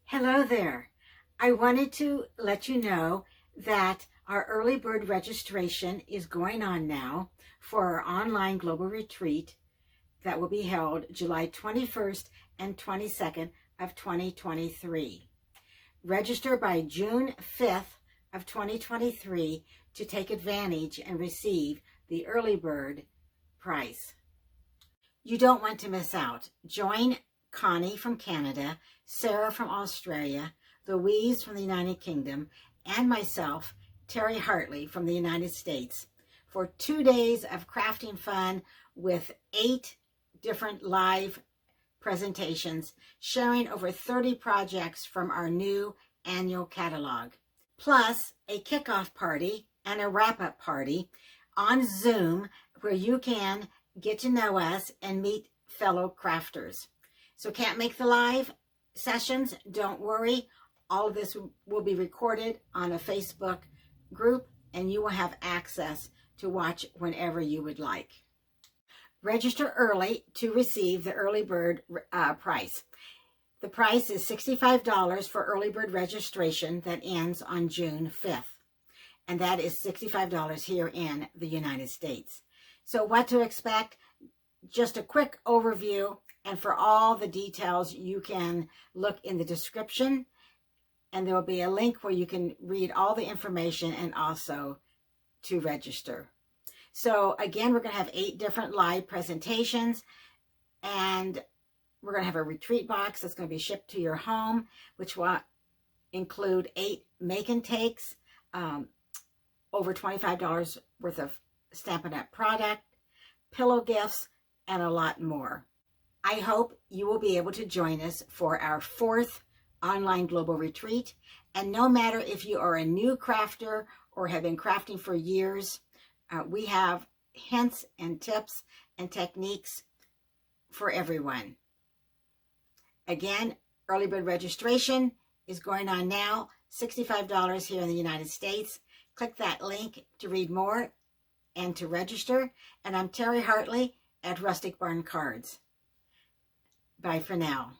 Hello there. I wanted to let you know that our early bird registration is going on now for our online global retreat that will be held July 21st and 22nd of 2023. Register by June 5th of 2023 to take advantage and receive the early bird price. You don't want to miss out. Join Connie from Canada, Sarah from Australia, Louise from the United Kingdom, and myself, Terry Hartley from the United States, for 2 days of crafting fun with 8 different live presentations, sharing over 30 projects from our new annual catalog, plus a kickoff party and a wrap-up party on Zoom where you can get to know us and meet fellow crafters. So can't make the live sessions? Don't worry. All of this will be recorded on a Facebook group and you will have access to watch whenever you would like. Register early to receive the early bird price. The price is $65 for early bird registration that ends on June 5th. And that is $65 here in the United States. So what to expect? Just a quick overview, and for all the details you can look in the description, and there will be a link where you can read all the information and also to register. So again, we're going to have 8 different live presentations, and we're going to have a retreat box that's going to be shipped to your home, which will include 8 make and takes, over $25 worth of Stampin' Up! Product, pillow gifts, and a lot more. I hope you will be able to join us for our 4th online global retreat. And no matter if you are a new crafter or have been crafting for years, we have hints and tips and techniques for everyone. Again, early bird registration is going on now, $65 here in the United States. Click that link to read more and to register. And I'm Terry Hartley at Rustic Barn Cards. Bye for now.